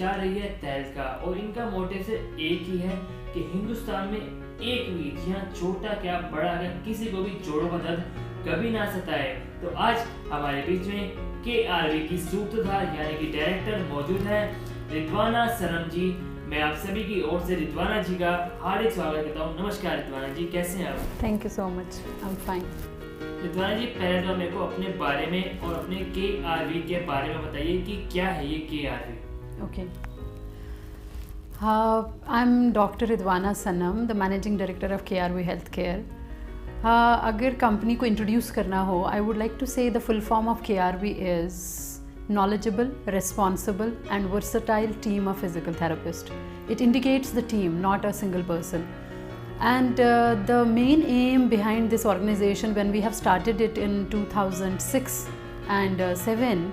जा रही है तहलका और इनका मोटिव सिर्फ एक ही है कि हिंदुस्तान में एक भी यहाँ छोटा क्या बड़ा क्या किसी को भी जोड़ों का दर्द कभी ना सताए। तो आज हमारे बीच में KRV की सूत्रधार यानी कि डायरेक्टर मौजूद है रिद्वाना सनम जी। मैं आप सभी की ओर से रिद्वाना जी का हार्दिक स्वागत करता हूँ। नमस्कार रिद्वाना जी, कैसे हैं आप? Thank you so much, I am fine. Ridwana ji, पहले तो मेरे को अपने बारे में और अपने KRV के बारे में बताइए कि क्या है ये KRV? Okay, I am doctor Ridwana Sanam, the managing director of KRV health care. अगर कंपनी को इंट्रोड्यूस करना हो, I would like to say the full form of KRV is knowledgeable, responsible and versatile team of physical therapist. It indicates the team, not a single person. And the main aim behind this organization when we have started it in 2006 and 7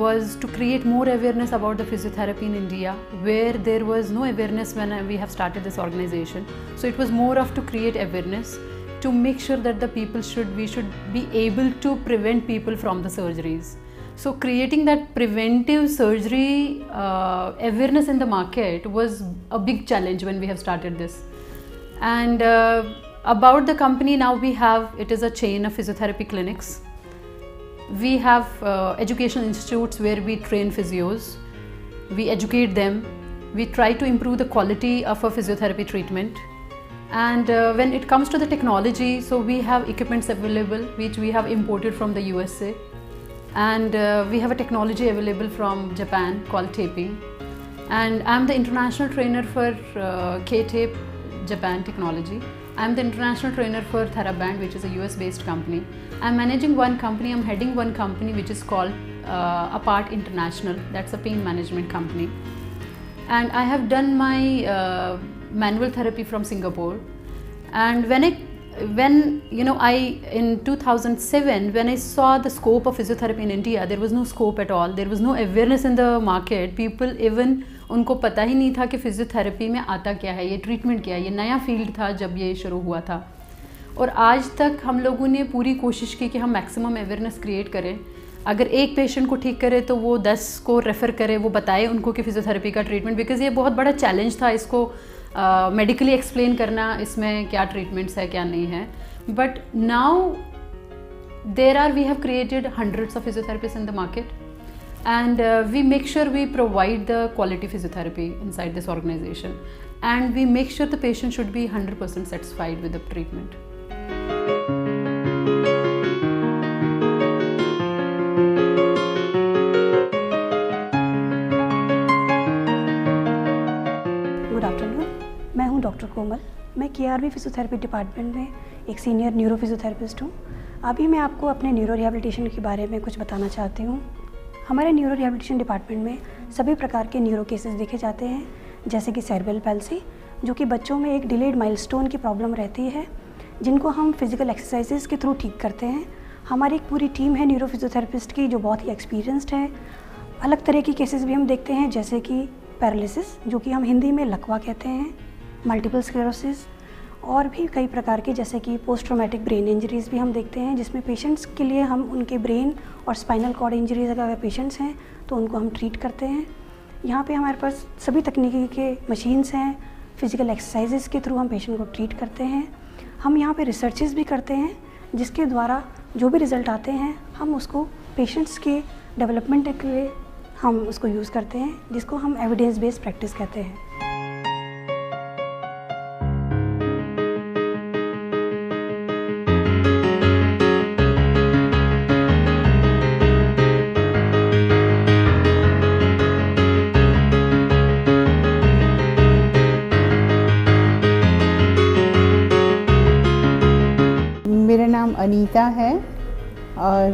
was to create more awareness about the physiotherapy in India, where there was no awareness when we have started this organization. So it was more of to create awareness, to make sure that the people we should be able to prevent people from the surgeries. So creating that preventive surgery awareness in the market was a big challenge when we have started this. And about the company now, it is a chain of physiotherapy clinics. We have educational institutes where we train physios, we educate them, we try to improve the quality of a physiotherapy treatment. And when it comes to the technology, so we have equipments available which we have imported from the USA. And we have a technology available from Japan called taping. And I'm the international trainer for K-Tape Japan technology. I'm the international trainer for Theraband, which is a US based company. I'm managing one company, I'm heading one company which is called Apart International. That's a pain management company. And I have done my manual therapy from Singapore. And in 2007, when I saw the scope of physiotherapy in India, there was no scope at all. There was no awareness in the market. People even उनको पता ही नहीं था कि physiotherapy में आता क्या है, ये ट्रीटमेंट क्या है, ये नया फील्ड था जब ये शुरू हुआ था। और आज तक हम लोगों ने पूरी कोशिश की कि हम मैक्सिमम अवेयरनेस क्रिएट करें। अगर एक पेशेंट को ठीक करे तो वो 10 को रेफ़र करे, वो बताए उनको कि फिजियोथेरेपी का ट्रीटमेंट, बिकॉज़ ये बहुत बड़ा चैलेंज था इसको मेडिकली एक्सप्लेन करना, इसमें क्या ट्रीटमेंट्स है क्या नहीं है। But now we have created hundreds of physiotherapist in the market and we make sure we provide the quality physiotherapy inside this organization, and we make sure the patient should be 100% satisfied with the treatment. Good afternoon, मैं हूं doctor कोमल। मैं KRV physiotherapy department में एक senior neuro physiotherapist हूं। अभी मैं आपको अपने न्यूरो रिहैबिलिटेशन के बारे में कुछ बताना चाहती हूं। हमारे न्यूरो रिहैबिलिटेशन डिपार्टमेंट में सभी प्रकार के न्यूरो केसेस देखे जाते हैं, जैसे कि सेरेब्रल पैल्सी, जो कि बच्चों में एक डिलेड माइलस्टोन की प्रॉब्लम रहती है, जिनको हम फिजिकल एक्सरसाइजेस के थ्रू ठीक करते हैं। हमारी एक पूरी टीम है न्यूरो फिजियोथेरेपिस्ट की जो बहुत ही एक्सपीरियंस्ड है। अलग तरह की केसेस भी हम देखते हैं, जैसे कि पैरालिसिस, जो कि हम हिंदी में लकवा कहते हैं, मल्टीपल स्क्लेरोसिस, और भी कई प्रकार के जैसे कि पोस्ट ट्रॉमेटिक ब्रेन इंजरीज़ भी हम देखते हैं, जिसमें पेशेंट्स के लिए हम उनके ब्रेन और स्पाइनल कॉर्ड इंजरीज अगर पेशेंट्स हैं तो उनको हम ट्रीट करते हैं। यहाँ पे हमारे पास सभी तकनीकी के मशीन्स हैं, फिजिकल एक्सरसाइजेस के थ्रू हम पेशेंट को ट्रीट करते हैं। हम यहाँ पे रिसर्चेस भी करते हैं, जिसके द्वारा जो भी रिज़ल्ट आते हैं हम उसको पेशेंट्स के डेवलपमेंट के लिए हम उसको यूज़ करते हैं, जिसको हम एविडेंस बेस्ड प्रैक्टिस कहते हैं। मेरा नाम अनीता है और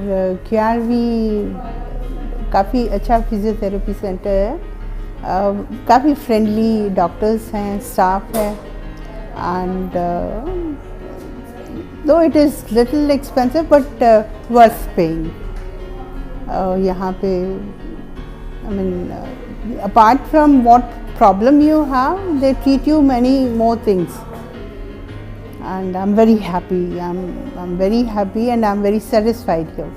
KRV काफ़ी अच्छा फिजियोथेरेपी सेंटर है। काफ़ी फ्रेंडली डॉक्टर्स हैं, स्टाफ है, एंड दो it is little expensive but worth paying. यहाँ पे I mean apart from what problem you have, they treat you many more things. And I'm very happy. I'm very happy and I'm very satisfied here.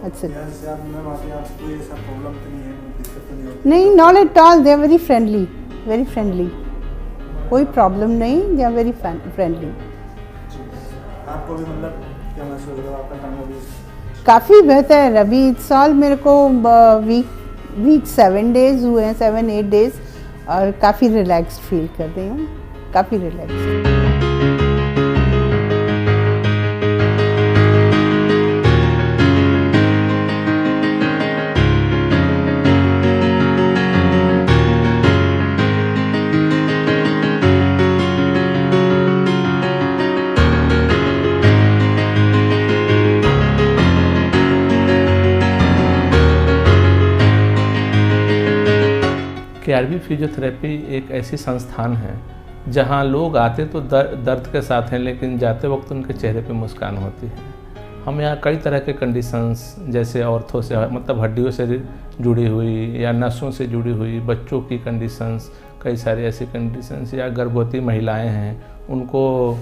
That's it. Ma'am आपको ये सब problem तो नहीं है, दिक्कत तो नहीं हो नहीं, not at all, they are very friendly, कोई प्रॉब्लम नहीं, दे आर वेरी फ्रेंडली। आपको भी मतलब क्या महसूस हुआ आपका काम अभी? काफ़ी बेहतर। अभी इस साल मेरे को वीक 7 डेज हुए हैं, 7-8 डेज, और काफ़ी रिलैक्स फील कर रही हूँ, काफ़ी रिलैक्स। KRV फिजियोथेरेपी एक ऐसी संस्थान है जहां लोग आते तो दर्द के साथ हैं, लेकिन जाते वक्त उनके चेहरे पे मुस्कान होती है। हम यहाँ कई तरह के कंडीशंस, जैसे ऑर्थो से मतलब हड्डियों से जुड़ी हुई या नसों से जुड़ी हुई, बच्चों की कंडीशंस, कई सारी ऐसी कंडीशंस, या गर्भवती महिलाएं हैं उनको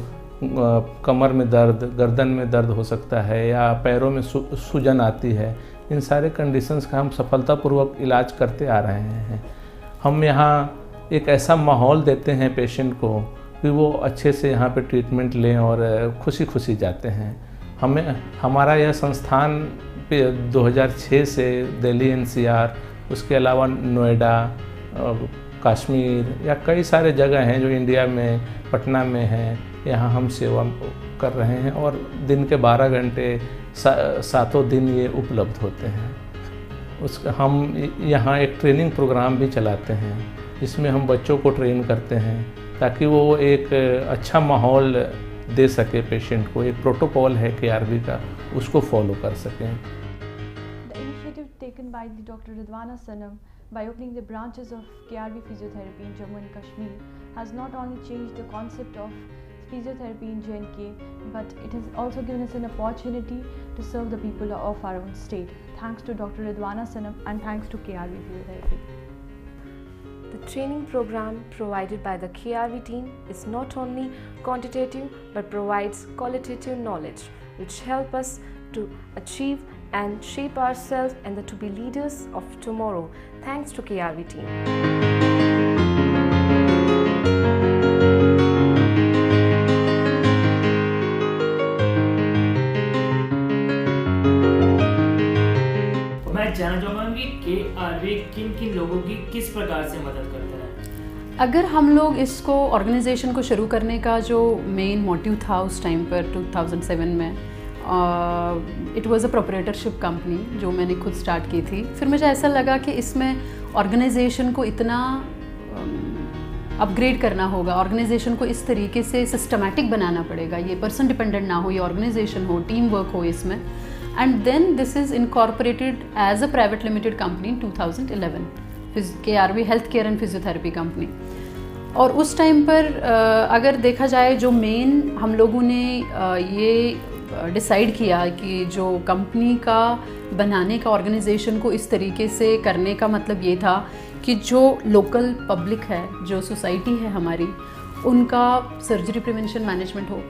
कमर में दर्द, गर्दन में दर्द हो सकता है, या पैरों में सूजन आती है, इन सारे कंडीशंस का हम सफलतापूर्वक इलाज करते आ रहे हैं। हम यहाँ एक ऐसा माहौल देते हैं पेशेंट को कि वो अच्छे से यहाँ पे ट्रीटमेंट लें और खुशी खुशी जाते हैं। हमारा यह संस्थान 2006 से दिल्ली NCR, उसके अलावा नोएडा, कश्मीर या कई सारे जगह हैं जो इंडिया में, पटना में हैं, यहाँ हम सेवा कर रहे हैं और दिन के 12 घंटे 7 दिन ये उपलब्ध होते हैं। हम यहाँ एक ट्रेनिंग प्रोग्राम भी चलाते हैं जिसमें हम बच्चों को ट्रेन करते हैं ताकि वो एक अच्छा माहौल दे सके पेशेंट को। एक प्रोटोकॉल है KRV का, उसको फॉलो कर सकें। The initiative taken by the Dr. Ridwana Sanam by opening the branches of KRV physiotherapy in Jammu and Kashmir has not only changed the concept of physiotherapy in J&K, but it has also given us an opportunity to serve the people of our own state. Thanks to Dr. Ridwana Sanam and thanks to KRV Physiotherapy. The training program provided by the KRV team is not only quantitative but provides qualitative knowledge which help us to achieve and shape ourselves and to be leaders of tomorrow. Thanks to KRV team. मैं जानना चाहूँगा कि KRV किन लोगों की किस प्रकार से मदद करता है? अगर हम लोग इसको ऑर्गेनाइजेशन को शुरू करने का जो मेन मोटिव था उस टाइम पर 2007 में, it was a proprietorship company जो मैंने खुद स्टार्ट की थी। फिर मुझे ऐसा लगा कि इसमें ऑर्गेनाइजेशन को इतना अपग्रेड करना होगा, ऑर्गेनाइजेशन को इस तरीके से सिस्टमैटिक बनाना पड़ेगा, ये पर्सन डिपेंडेंट ना हो, ये ऑर्गेनाइजेशन हो, टीम वर्क हो इसमें। And then this is incorporated as a private limited company in 2011, KRV Healthcare and Physiotherapy Company। और उस टाइम पर अगर देखा जाए जो मेन हम लोगों ने ये डिसाइड किया कि जो कंपनी का बनाने का ऑर्गेनाइजेशन को इस तरीके से करने का मतलब ये था कि जो लोकल पब्लिक है, जो सोसाइटी है हमारी, उनका सर्जरी प्रिवेंशन मैनेजमेंट हो,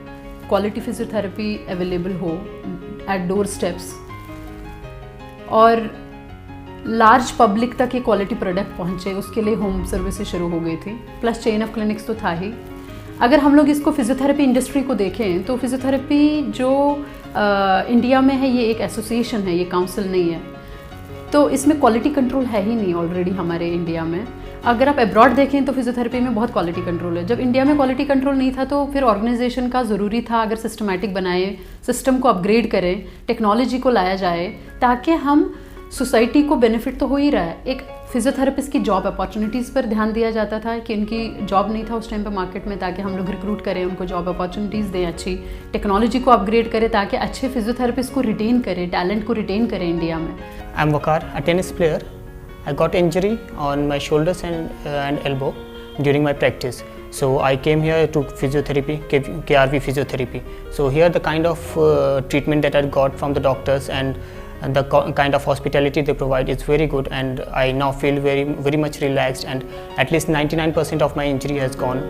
क्वालिटी फिजियोथेरेपी अवेलेबल हो एट डोर स्टेप्स, और लार्ज पब्लिक तक ये क्वालिटी प्रोडक्ट पहुँचे, उसके लिए होम सर्विसेज शुरू हो गई थी, प्लस चेन ऑफ क्लिनिक्स तो था ही। अगर हम लोग इसको फिजियोथेरेपी इंडस्ट्री को देखें तो फिजियोथेरेपी जो इंडिया में है ये एक एसोसिएशन है, ये काउंसिल नहीं है, तो इसमें क्वालिटी कंट्रोल है ही नहीं ऑलरेडी हमारे इंडिया में। अगर आप अब्रॉड देखें तो फिजियोथेरेपी में बहुत क्वालिटी कंट्रोल है। जब इंडिया में क्वालिटी कंट्रोल नहीं था तो फिर ऑर्गेनाइजेशन का ज़रूरी था अगर सिस्टमैटिक बनाए, सिस्टम को अपग्रेड करें, टेक्नोलॉजी को लाया जाए ताकि हम सोसाइटी को बेनिफिट तो हो ही रहा है। एक फिजियोथेरेपिस्ट की जॉब अपॉर्चुनिटीज़ पर ध्यान दिया जाता था कि उनकी जॉब नहीं था उस टाइम पे मार्केट में, ताकि हम लोग रिक्रूट करें, उनको जॉब अपॉर्चुनिटीज़ दें, अच्छी टेक्नोलॉजी को अपग्रेड करें ताकि अच्छे फिजियोथेरेपिस्ट को रिटेन करें, टैलेंट को रिटेन करें इंडिया में। I am Waqar, a tennis player. I got injury on my shoulders and elbow during my practice. So I came here to physiotherapy, KRV physiotherapy. So here the kind of treatment that I got from the doctors and the kind of hospitality they provide is very good, and I now feel very much relaxed, and at least 99% of my injury has gone.